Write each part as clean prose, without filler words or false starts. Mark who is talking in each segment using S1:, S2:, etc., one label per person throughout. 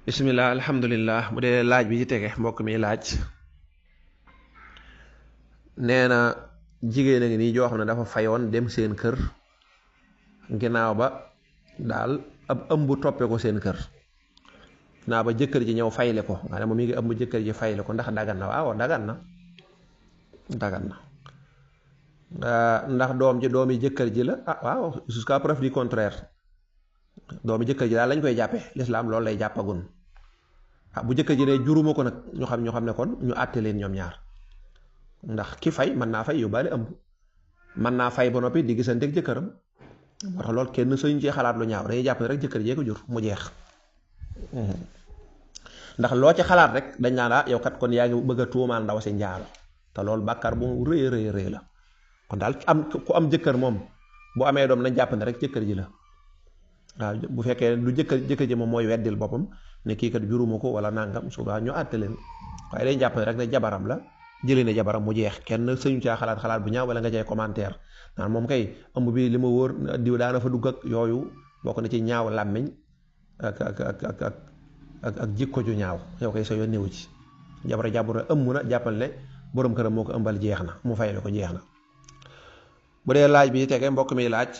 S1: bisimilah alhamdulilah bu dee laaj bi ci tege mbokk mi laaj nee na jigéen a ngi nii joo xam ne dafa fayoon dem seen kër ginnaaw ba daal ab ëmb toppe ko seen kër ginnaaw ba jëkkër ji ñëw fayle ko nga ne moom mi ngi ëmb jëkkër ji fayle ko ndax dagan na waaw dagan na ndax doom ji doomi jëkkër ji la waaw jusqu'à preuve du contraire doomi jëkkër ji daal lañ koy jàppe lislaam loolu lay jàppagun bu jëkkër ji ne juruma ko nag ñu xam ne kon ñu àtte leen ñoom ñaar ndax ki fay mën naa fay yóbbaale ëmb mën naa fay ba noppi di gisanteeg jëkkëram moo tax loolu kenn suñ ci xalaat lu ñaaw dañuy jàpp ne rek jëkkër jee ko jur mu jeex ndax loo ci xalaat rek dañ naan yow kat kon yaa ngi bëgg a tuumaal ndaw si njaalo te loolu bàkkaar bu rëy rëy la kon daal ku am jëkkër moom bu amee doom nañ jàpp ne rek jëkkër ji la waaw bu fekkee lu jëkkër ji moom mooy weddil boppam ne kii kat juruma ko wala nangam suba ñu àtte leen waaye day jàpp ne rek ne jabaram la jëlee ne jabaram mu jeex kenn sëñu caa xalaat bu ñaaw wala nga cay commentaire naan moom kay ëmb bi li ma wóor diw daana fa dugg ak yooyu bokk na ci ñaaw làmmiñ ak jikko ju ñaaw yow kay sa yoon néew ci jàmbur ëmb na jàppal ne borom këram moo ko ëmbal jeex na mu fay ko jeex na. bu dee laaj bi tege mbokk mi laaj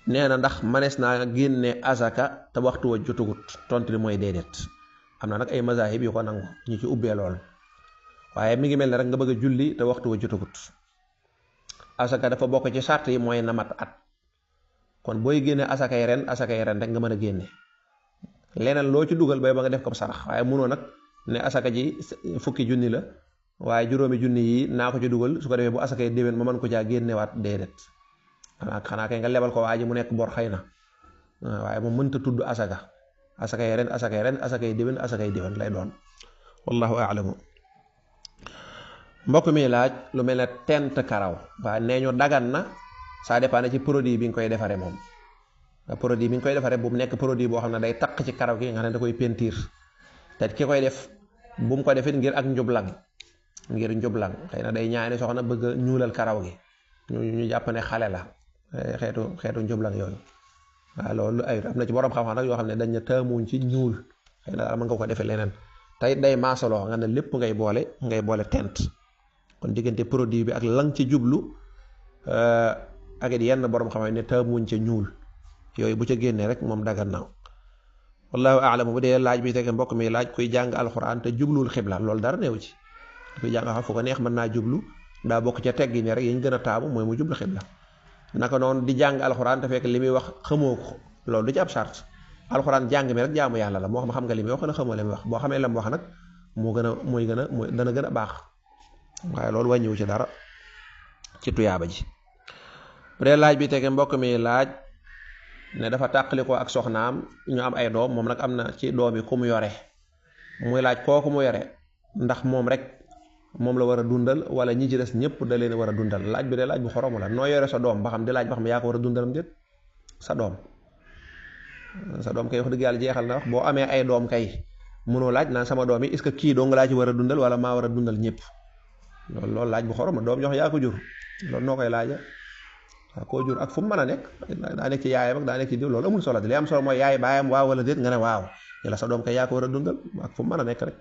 S1: nee na ndax manees naa génne asaka te waxtu wa jotagut tontu li mooy déedéet am na nag ay mazahib yu ko nangu ñu ci ubbee lool waaye mi ngi mel ne rek nga bëgg a julli te waxtu wa jotagut asaka dafa bokk ci sart yi mooy na mat at kon booy génne asakay ren rek nga mën a génne leneen loo ci dugal bay ba nga def ko sarax waaye munoo nag ne asaka ji fukki junni la waaye juróomi junni yi naa ko ci dugal su ko defee bu asakay déwén ma mën ko caa génnewaat déedéet xanaa kay nga lebal ko waa ji mu nekk bor xëy na waaye moom mënta tudd asakay ren asakay déwén lay doon wallahu aalamu. mbokk mi laaj lu mel ne tent karaw waaye nee ñu dagan na ça dépend ci produit bi nga koy defaree moom produit bi nga koy defaree bu mu nekk produit boo xam ne day taq ci karaw gi nga xam ne da koy pentiir te ki koy def bu mu ko defit ngir ak njublang xëy na day ñaani soxna bëgg a ñuulal karaw gi ñu jàpp ne xale la xeetu njublang yooyu waaw loolu ay am na ci borom xam-xam nag yoo xam ne dañ na taamuñ ci ñuul xëy na daal mën nga ko defee leneen tey day maasaloo nga ne lépp ngay boole tent kon diggante produit bi ak lang ci jublu ak it yenn borom xam ne taamuñ ca ñuul yooyu bu ca génnee rek moom dagan na wallahu a'lam. bu dee laaj bi tege mbokk mi laaj kuy jàng alxuraan te jubluwul xibla loolu dara néew ci kuy jàng xam fu ko neex mën naa jublu daa bokk ca teggi ne rek yi ñu gën a taamu mooy mu jublu xibla naka noonu di jàng alxuraan te fekk li muy wax xamoo ko loolu du ci ab sart alxuraan jàng mi rek jaamu yàlla la moo xam nga li muy wax wala xamoo li muy wax boo xamee la mu wax nag dana gën a baax waaye loolu wàññiwu ci dara ci tuyaaba ji. bu dee laaj bi tege mbokk mi laaj ne dafa tàqalikoo ak soxnaam ñu am ay doom moom nag am na ci doom yi ku mu yore muy laaj kooku mu yore ndax moom rek moom la war a dundal wala ñi ci des ñëpp da leen war a dundal laaj bi de laaj bu xoromu la noo yore sa doom ba xam di laaj ba xam yaa ko war a dundalam déet sa doom kay wax dëgg yàlla jeexal na wax boo amee ay doom kay mënoo laaj naan sama doom yi est-ce que kii doo nga laa ci war a dundal wala maa war a dundal ñëpp loolu laaj bu xoromu doom jox yaa ko jur loolu noo koy laaja waaw koo jur ak fu mu mën a nekk daa nekk ci yaayam ak daa nekk ci diw loolu amul solo li am solo mooy yaay baayam waaw wala déet nga ne waaw yàlla sa doom kay yaa ko war a dundal ak fu mu mën a nekk rek.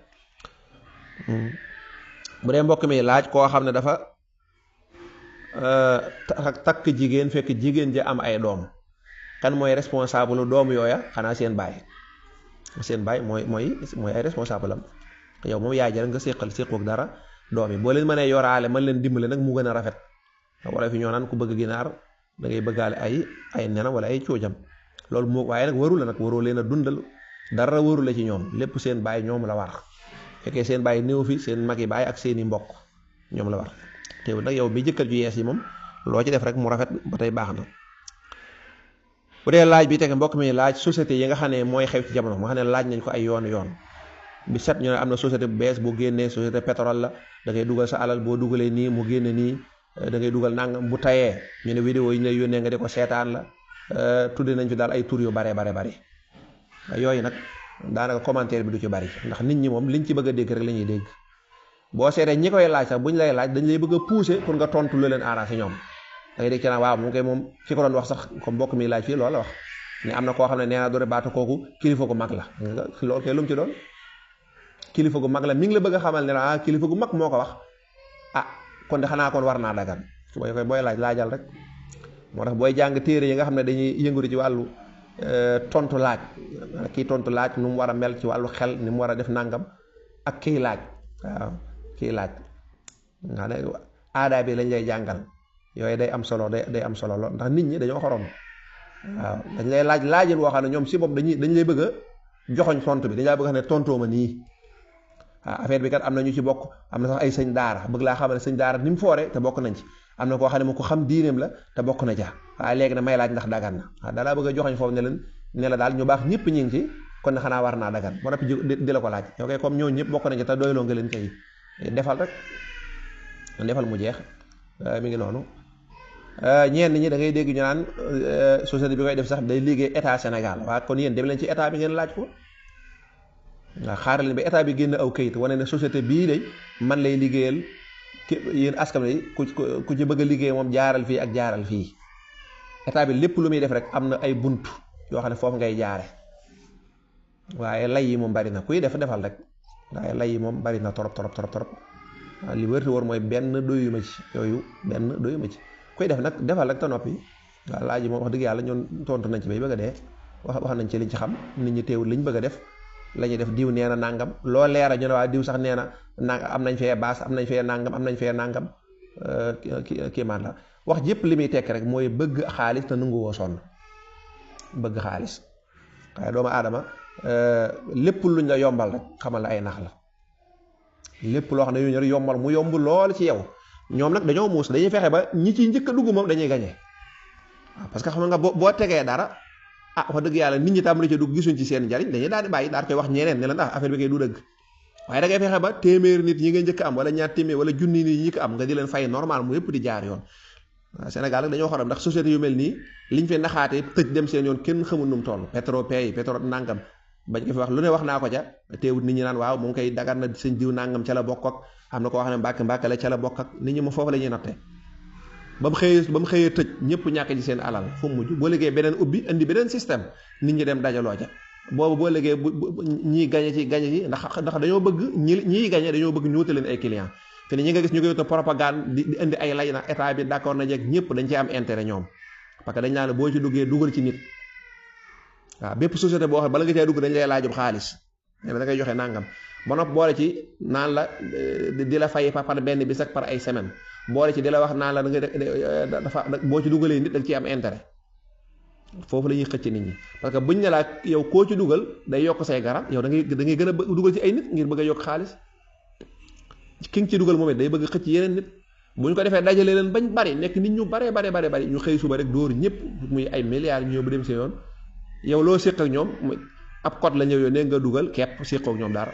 S1: bu dee mbokk mi laaj koo xam ne dafa takk jigéen fekk jigéen ji am ay doom kan mooy responsable doom yooya xanaa seen baay mooy ay responsable am yow moom yaay ji rek nga séqoog dara doom yi boo leen mënee yoraale mën leen dimbale nag mu gën a rafet wala fi ñoo naan ku bëgg ginaar da ngay bëggaale ay nenam wala ay coojam loolu moo waaye nag waroo leen a dundal dara waru la ci ñoom lépp seen baay ñoom la war fekkee seen baay néew fi seen mag yi baay ak seeni mbokk ñoom la war teewul nag yow mi jëkkër ju yees yi moom loo ci def rek mu rafet ba tey baax na. bu dee laaj bi teg mbokk mi laaj société yi nga xam ne mooy xew ci jamono nga xam ne laaj nañ ko ay yoon bi set ñu ne am na société bu bees bu génnee société pétrole la da ngay dugal sa alal boo dugalee nii mu génne nii da ngay dugal nangam bu tayee ñu ne vidéo yi ñu lay yónnee nga di ko seetaan la tudde nañ fi daal ay tur yu bare yooyu nag daanaka commentaire bi du ci bari ndax nit ñi moom liñ ci bëgg a dégg rek la ñuy dégg boo seetee ñi koy laaj sax buñ lay laaj dañ lay bëgg a pousser pour nga tontu lu leen arrangé ñoom da ngay dégg ci naan waaw moom kay moom fi ko doon wax sax comme mbokk mi laaj fii loolu la wax ne am na koo xam ne nee na doore baata kooku kilifa gu mag la loolu kay lu mu ci doon kilifa gu mag la mi ngi la bëgg a xamal ne la kilifa gu mag moo ko wax kon de xanaa kon war naa dagan booy laajal rek moo tax booy jàng téere yi nga xam ne dañuy yëngu ci wàllu tontu laaj kii tontu laaj nu mu war a mel ci wàllu xel ni mu war a def nangam ak kii laaj waaw kii laaj nga ne aadaa bi lañ lay jàngal yooyu day am solo day am solo lool ndax nit ñi dañoo xorom waaw dañ lay laajin woo xam ne ñoom si bopp dañ lay bëgg a joxoñ tontu bi dañ laa bëgg a xam ne tontoo ma nii waaw affaire bi kat am na ñu ci bokk am na sax ay sëñ daara bëgg laa xamal ne sëñ daara ni mu foore te bokk nañ ci am na koo xam ne mu ko xam diineem la te bokk na ca waaye léegi na may laaj ndax dagan na waaw dalaa bëgg a joxoñ foofu ne la daal ñu baax ñëpp ñu ngi ci kon ne xanaa war naa dagan ba noppi di la ko laaj yow kay comme ñooñu ñëpp bokk nañ ci te doyloo nga leen kay defal rek defal mu jeex mi ngi noonu ñenn ñi da ngay dégg ñu naan société bi koy def sax day liggéey état Sénégal waaye kon yéen dem leen ci état bi ngeen laaj ko waaw xaaral leen ba état bi génn aw kayit wane ne société bii day man lay liggéeyal yéen askan wi ku ci bëgg a liggéey moom jaaral fii ak jaaral fii état bi lépp lu muy def rek am na ay bunt yoo xam ne foofu ngay jaare waaye lay yi moom bari na kuy defal rek waaye lay yi moom bari na torop waaw li wërti war mooy benn doyuma ci yooyu benn doyuma ci kuy def nag defal rek te noppi waaw laaj yi moom wax dëgg yàlla ñoon tontu nañ ci bay bëgg a dee wax nañ ci liñ ci xam nit ñi teewul liñ bëgg a def la ñuy def diw nee na nangam loo leera ñu ne waa diw sax nee na am nañ fee baas am nañ fee nangam am nañ fee nangam kii maan la wax jëpp li muy tekk rek mooy bëgg xaalis te nangu woo sonn bëgg xaalis waaye doomu aadama lépp luñ la yombal rek xamal la ay nax la lépp loo xam ne yu yombal mu yomb lool ci yow ñoom nag dañoo muus dañuy fexe ba ñi ciy njëkk a dugg moom dañuy gañe waaw parce que xam nga boo tegee dara wax dëgg yàlla nit ñi tàmbali ci dugg gisuñ ci seen njariñ dañuy daal di bàyyi daal koy wax ñeneen ne la ndax affaire bi kay du dëgg waaye da ngay fexe ba téeméer nit ñi nga njëkk am wala ñaar téeméer wala junni nit ñi ko am nga di leen fay normal mu yëpp di jaar yoon waaw Sénégal rek dañoo xorom ndax société yu mel nii liñ fi naxaatee tëj dem seen yoon kenn xamul nu mu toll Petro-Pay pétrole nangam bañ ko fi wax lu ne wax naa ko ca teewut nit ñi naan waaw moom koy dagar na sëñ diw nangam ca la bokk ak am na koo xam ne mbàkke la ca la bokk ak nit ñi ma foofu la ñuy natte ba mu xëyee tëj ñëpp ñàkk ci seen alal fu mu mujj boo liggéey beneen ubbi indi beneen système nit ñi dem dajaloo ca boobu boo liggéey ñii gañe ci ndax dañoo bëgg ñii gañe dañoo bëgg ñu wutal leen ay clients te ni ñi nga gis ñu koy wutal propagande di indi ay lay na état bi d'accord na jeeg ñëpp dañ ci am intérêt ñoom parce que dañ naan boo ci duggee dugal ci nit waaw bépp société boo xam bala nga cee dugg dañ lay laajub xaalis da ngay joxe nangam ba nopp boole ci naan la di la fay par benn bis ak par ay semaine boole ci di la wax naan la da nga dafa boo ci dugalee nit da nga ciy am intérêt foofu la ñuy xëcc nit ñi parce que buñ ne laa yow koo ci dugal day yokk say garab yow da ngay gën a dugal ci ay nit ngir bëgg a yokk xaalis ki nga ci dugal moom it day bëgg xëcc yeneen nit buñ ko defee dajale leen bañ bari nekk nit ñu bare bari ñu xëy suba rek dóor ñëpp muy ay milliards ñu ñëw ba dem seen yoon yow loo séq ak ñoom ab code la ñëw yoon ne nga dugal kepp séqoo ak ñoom dara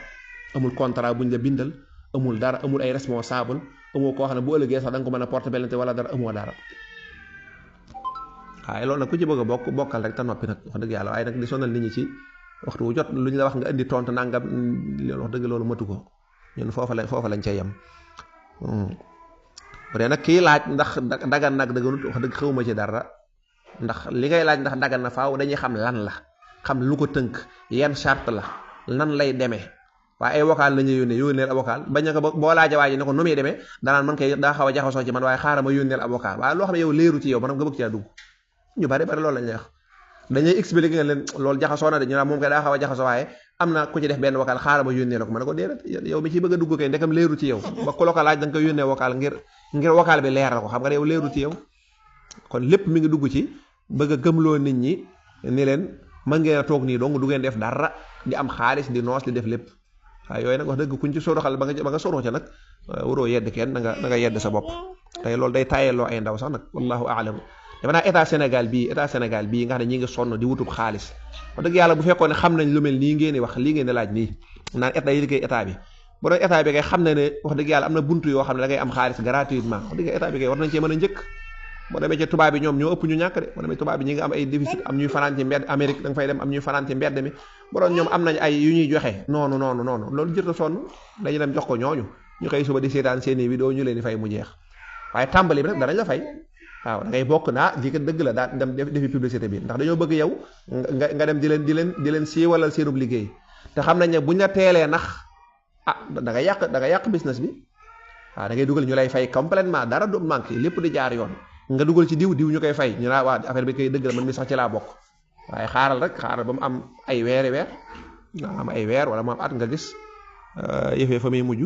S1: amul contrat buñ la bindal amul dara amul ay responsable amoo koo xam ne bu ëllëgee sax da nga ko mën a porter plainte wala dara amoo dara waaye loolu nag ku ci bëgg a bokkal rek te noppi nag wax dëgg yàlla waaye nag di sonal nit ñi ci waxtu wu jot lu ñu la wax nga indi tontu nangam wax dëgg loolu matu ko ñun foofa lañ cay yem bu dee nag kii laaj ndax dagan nag dëgganut wax dëgg xawma ci dara ndax li ngay laaj ndax dagan na faaw dañuy xam lan la xam lu ko tënk yan charte la nan lay demee waaye ay vocal la ñuy yónneel avocal bañ ko boo laaja waa ji ne ko nu muy demee danaan man kay daa xaw a jaxasoo ci man waaye xaaral ma yónneel avocal waaye loo xam ne yow leeru ci yow maanaam nga bëgg caa dugg ñu bari loolu lañ lay wax dañuy expliquer nga leen loolu jaxasoo na de ñu naan moom kay daa xaw a jaxasoo waaye am na ku ci def benn vocal xaaral ma yónneel ko ma ne ko déedéet yow mi ciy bëgg a dugg kay ndekam leeru ci yow ba ku la ko laaj da nga koy yónnee vocal ngir vocal bi leeral ko xam nga yow leeru ci yow kon lépp mi ngi dugg ci bëgg a gëmloo nit ñi ni leen mën ngeen a toog nii donc du ngeen def dara di am xaalis di noos di def lépp waaye yooyu nag wax dëgg kuñ ci soroxal ba nga soroo ca nag waroo yedd kenn da nga yedd sa bopp tey loolu day tayelloo ay ndaw sax nag wallahu aalam dafa naa état Sénégal bii nga xam ne ñi ngi sonn di wutub xaalis wax dëgg yàlla bu fekkoon ne xam nañ lu mel nii ngeen di wax lii ngeen di laaj nii naan état yi liggéey état bi bu doon état bi kay xam na ne wax dëgg yàlla am na buntu yoo xam ne da ngay am xaalis gratuitement wax dëgg état bi kay war nañ cee mën a njëkk boo demee ci tubaab bi ñoom ñoo ëpp ñu ñàkk de boo demee tubaab bi ñi nga am ay déficit am ñuy fanaan ci mbedd Amérique da nga fay dem am ñuy fanaan ci mbedd mi bu doon ñoom am nañ ay yu ñuy joxe noonu loolu jërta sonn dañu dem jox ko ñooñu ñu xëy suba di seetaan seeni vidéo ñu leen di fay mu jeex waaye tàmbali bi nag danañ la fay waaw da ngay bokk naa lii kat dëgg la daa dem defi publicité bi ndax dañoo bëgg yow nga dem di leen siiwalal seenub liggéey te xam nañ ne buñ la teelee nax da nga yàq business bi waaw da ngay dugal ñu lay fay complètement dara du manqué lépp di jaar yoon nga dugal ci diw ñu koy fay ñu naa waa affaire bi kay dëgg la man mi sax ci laa bokk waaye xaaral ba mu am ay weer am ay weer wala mu am at nga gis yëfee fa muy mujj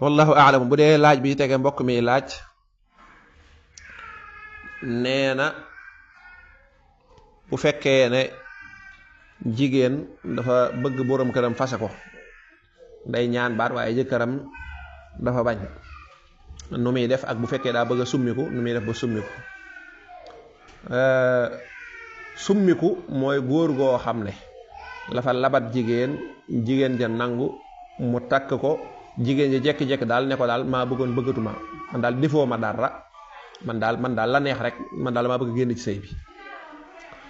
S1: wallahu aalam. bu dee laaj bi tege mbokk mi laaj nee na bu fekkee ne jigéen dafa bëgg borom këram fase ko day ñaan baat waaye jëkkëram dafa bañ nu muy def ak bu fekkee daa bëgg a summiku nu muy def ba summiku mooy góor goo xam ne dafa labat jigéen ja nangu mu takk ko jigéen ji jekki-jekki daal ne ko daal maa bëggoon bëggatuma man daal defoo ma dara man daal la neex rek man daal maa bëgg génn ci sëy bi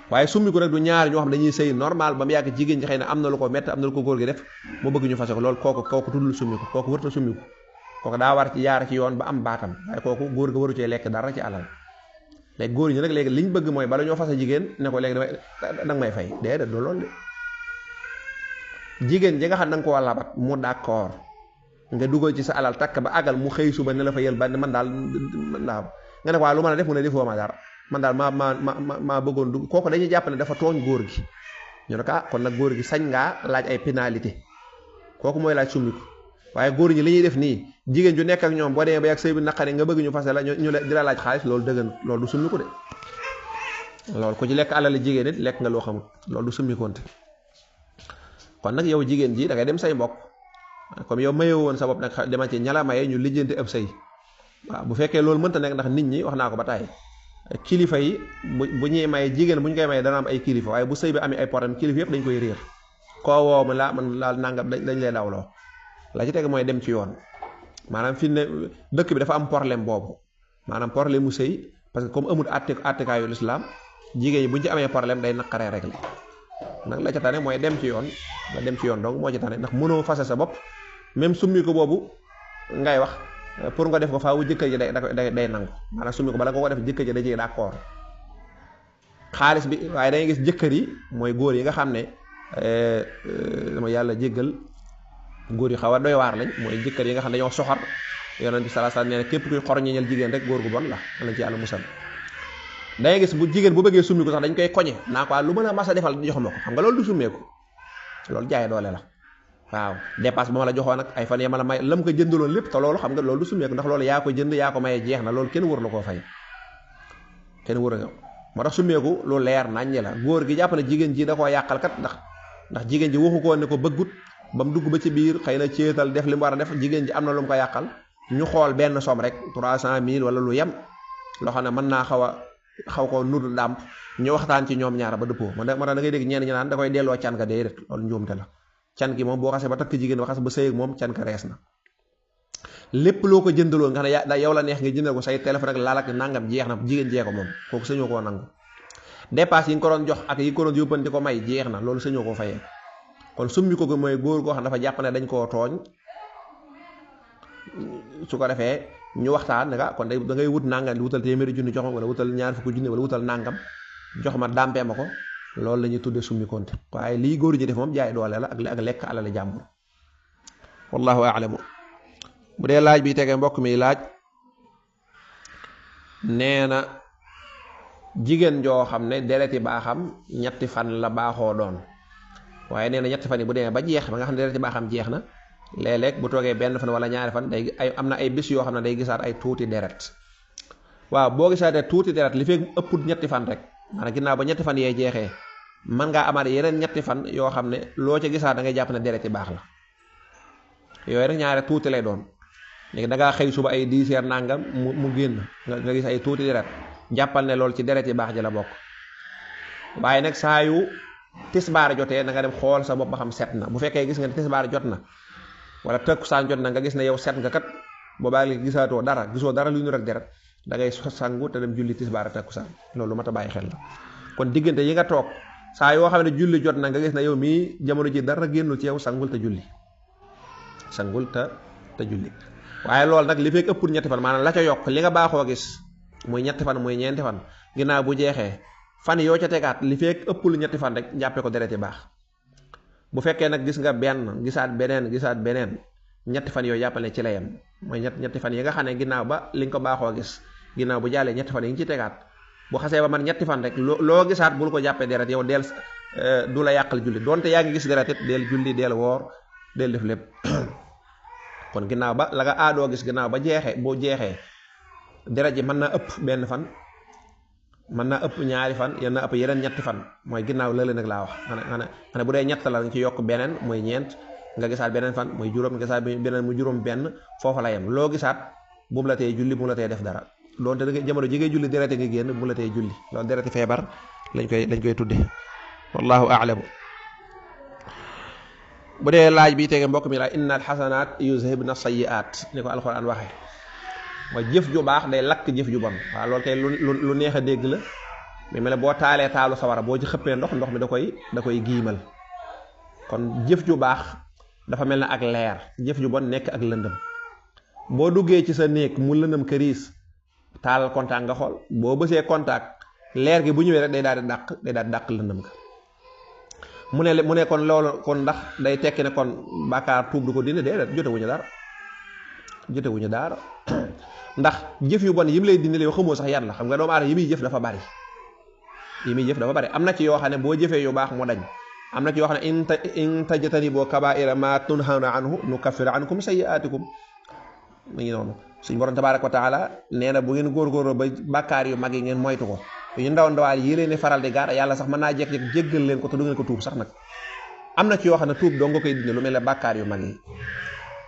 S1: waaye summiku rek du ñaar ñoo xam dañuy sëy normal ba mu yàgg jigéen ji xëy na am na lu ko métti am na lu ko góor gi def mu bëgg ñu fase ko loolu kooku tuddul summiku kooku wërta summiku kooku daa war ci jaar ci yoon ba am baatam waaye kooku góor ga waru cee lekk dara ci alal léegi góor ñi nag léegi liñ bëgg mooy bala ñoo fase jigéen ne ko léegi danga may fay déedéet du loolu de jigéen ji nga xam da nga koo labat mu d'accord nga dugal ci sa alal takk ba àggal mu xëy suba ne la fa yël ba man daal nga ne ko lu mën a def mu ne defoo ma dara man daal maa bëggoon dugg kooku dañuy jàpp ne dafa tooñ góor gi ñu ne ko kon nag góor gi sañ ngaa laaj ay pénalité kooku mooy laaj summiku waaye góor ñi li ñuy def nii jigéen ju nekk ak ñoom boo demee ba yàgg sëy bi naqari nga bëgg ñu fase la ñu di la laaj xaalis loolu dëggan loolu du summiku de loolu ku ci lekk alal jigéen it lekk nga loo xamul loolu du summikoonte kon nag yow jigéen ji da ngay dem say mbokk comme yow mayoo woon sa bopp nag dema ci ñala maye ñu lijjanti ab sëy waaw bu fekkee loolu mënta nekk ndax nit ñi wax naa ko ba tàyyi kilifa yi bu ñuy maye jigéen bu ñu koy maye dana am ay kilifa waaye bu sëy bi amee ay problème kilifa yëpp dañ koy réer koo woo man laal nangam dañ lay dawloo la ci teg mooy dem ci yoon maanaam fi ne dëkk bi dafa am problème boobu maanaam problème mu sëy parce que comme amul attekaayu lislaam jigéen ñi bu ñu ci amee problème day naqaree rek nag la ca tane mooy dem ci yoon nga dem ci yoon donc moo ci tane ndax mënoo fase sa bopp même summi ko boobu ngay wax pour nga def ko faawu jëkkër ji day nangu maanaam summi ko bala nga ko def jëkkër ji da ciy d'accord xaalis bi waaye dangay gis jëkkër yi mooy góor yi nga xam ne dama yàlla jéggal góor yi xaw a doy waar lañ mooy jëkkër yi nga xam ne dañoo soxar yonent bi sallallahu alayhi wasallam nee na képp kuy xorñeñal jigéen rek góor gu bon la lañ ci yàlla musal dangay gis bu jigéen bu bëggee summi ko sax dañ koy koñe naa ko lu mën a masa defal jox ma ko xam nga loolu du summeeku loolu jaay doole la waaw dépasse ba ma la joxoon nag ay fan ya ma la may lam ko jëndaloon lépp te loolu xam nga loolu du summeeku ndax loolu yaa ko jënd yaa ko maye jeex na loolu kenn wër la koo fay kenn wër nga moo tax summeeku lu leer naññi la góor gi jàpp ne jigéen ji da koo yàqal kat ndax jigéen ji waxu ko ne ko bëggut ba mu dugg ba ci biir xëy na céetal def li mu war a def jigéen ji am na lu mu ko yàqal ñu xool benn somme rek 300 000 wala lu yem loo xam ne mën naa xaw ko nudu ndàmp ñu waxtaan ci ñoom ñaara ba dëppoo moo tax da ngay dégg ñenn ñi naan da koy delloo can ga déedéet loolu njuumte la can gi moom boo xasee ba takk jigéen ba xas ba sëy ak moom can ka rees na lépp loo ko jëndaloon nga xam ne yow la neex nga jëndal ko say téléphone ak laal ak nangam jeex na jigéen jee ko moom kooku sañoo koo nangu dépasse yi nga ko doon jox ak yi ko doon yóbbanti ko may jeex na loolu sañoo koo fayee kon summi ko mooy góor goo xam dafa jàpp ne dañ koo tooñ su ko defee ñu waxtaan nga kon da ngay wut nangam wutal téeméeri junni jox ma wala wutal ñaar fukki junni wala wutal nangam jox ma dàmpee ma ko loolu la ñuy tuddee summi konte waaye lii góor ñi def moom jaay doole la ak lekk alal jàmbur wallahu a'lamu. bu dee laaj bi tege mbokk mi laaj nee na jigéen joo xam ne dereti baaxam ñetti fan la baaxoo doon waaye nee na ñetti fan yi bu demee ba jeex ba nga xam ne dereti baaxam jeex na léeg-léeg bu toogee benn fan wala ñaari fan am na ay bis yoo xam ne day gisaat ay tuuti deret waaw boo gisaatee tuuti deret li fekk ëpput ñetti fan rek maanaam ginnaaw ba ñetti fan yee jeexee mën ngaa amaat yeneen ñetti fan yoo xam ne loo ca gisaat da ngay jàpp ne dereti baax la yooyu rek ñaare tuuti lay doon léegi da ngaa xëy suba ay 10 heures nangam mu génn nga gis ay tuuti deret jàppal ne loolu ci deret yi baax ji la bokk waaye nag saa yu tisbaar jotee na nga dem xool sa bopp ba xam set na bu fekkee gis nga ne tisbaar jot na wala takkusaan jot na nga gis ne yow set nga kat boobaa léegi gisoo dara lu ñu rek deret da ngay sangu te dem julli tisbaar takkusaan loolu mat a bàyyi xel la kon diggante yi nga toog saa yoo xam ne julli jot na nga gis ne yow mii jamono ji dara génnul ci yow sangul te julli waaye loolu nag li fekk ëppul ñetti fan maanaam la ca yokk li nga baaxoo gis muy ñetti fan muy ñeenti fan ginnaaw bu jeexee fan yoo ca tegaat li fekk ëppul ñetti fan rek jàppee ko dereti baax. bu fekkee nag gis nga benn gisaat beneen ñetti fan yooyu jàppale ci la yem mooy ñetti fan yi nga xam ne ginnaaw ba li nga ko baaxoo gis ginnaaw bu jàllee ñetti fan yi nga ci tegaat bu xasee ba man ñetti fan rek loo gisaat bul ko jàppee deret yow del du la yàqal julli donte yaa ngi gis deret it del julli del woor del def lépp kon ginnaaw ba la nga aadoo gis ginnaaw ba boo jeexee deret ji mën naa ëpp benn fan mën naa ëpp ñaari fan yéen na ëpp yeneen ñetti fan mooy ginnaaw lële nag laa wax nga ne bu dee ñett la nga ci yokk beneen mooy ñeent nga gisaat beneen fan mooy juróom nga gisaat beneen mu juróom benn foofa la yem loo gisaat bu mu la tee julli bu mu la tee def dara doonte jamono ji ngay julli derete nga génn bu mu la tee julli loolu dereti feebar lañ koy tudde wallahu a'lamu. bu dee laaj bi tege mbokk mi la innal xasanaat yuzhibna sayyi'aat ni ko alxuraan waxee mooy jëf ju baax day lakk jëf ju bon waaw loolu kay lu neex a dégg la mais mel ne boo taalee taalu sawara boo ci xëppee ndox mi da koy giimal kon jëf ju baax dafa mel ne ak leer jëf ju bon nekk ak lëndëm boo duggee ci sa néeg mu lëndëm këriis taalal contact nga xool boo bësee contact leer gi bu ñëwee rek day daal di dàq lëndëm ka mu ne kon loolu kon ndax day tekki ne kon bàkkaar tuub du ko dindi déedéet jotewuñu dara ndax jëf yu bon yi mu lay dindi yow xamoo sax yan la xam nga doomu aadama yi muy jëf dafa bari am na ci yoo xam ne boo jëfee yu baax mu dañ am na ci yoo xam ne in tajtanibu kabaa'ira ma tunhawna anhu nukaffir ankum sayyi'aatikum mu ngi noonu suñu borom tabaaraka wa taala nee na bu ngeen góorgóorloo ba bàkkaar yu mag yi ngeen moytu ko yu ndaw ndawaan yi leen di faral di gaar yàlla sax mën naa jekk-jekk jéggal leen ko te du ngeen ko tuub sax nag am na ci yoo xam ne tuub dong nga koy dindi lu mel ne bàkkaar yu mag yi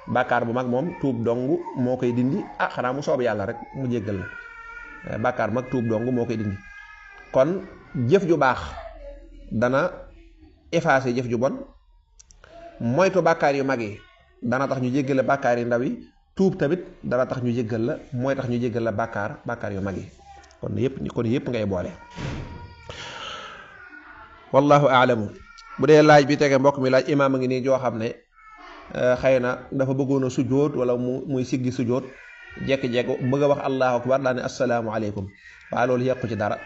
S1: bàkkaar bu mag moom tuub dong moo koy dindi xanaa mu soob yàlla rek mu jéggal la bàkkaar mag tuub dong moo koy dindi kon jëf ju baax dana effacer jëf ju bon moytu bàkkaar yu mag yi dana tax ñu jéggal la bàkkaar yu ndaw yi tuub tamit dana tax ñu jéggal la mooy tax ñu jéggal la bàkkaar yu mag yi kon yëpp ngay boole wallahu a'lamu. bu dee laaj bi tege mbokk mi laaj imaam a ngi nii joo xam ne xëy na dafa bëggoon a sujjóot wala muy siggi sujjóot jekki-jekki bëgg a wax allahu akbar daal ne assalaamu aleykum waaye loolu yàqu ci dara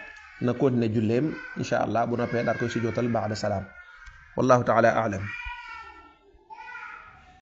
S1: na continuer julleem insha allah bu noppee daal koy sujjóotal ba'da salaam wallahu taala a'lam.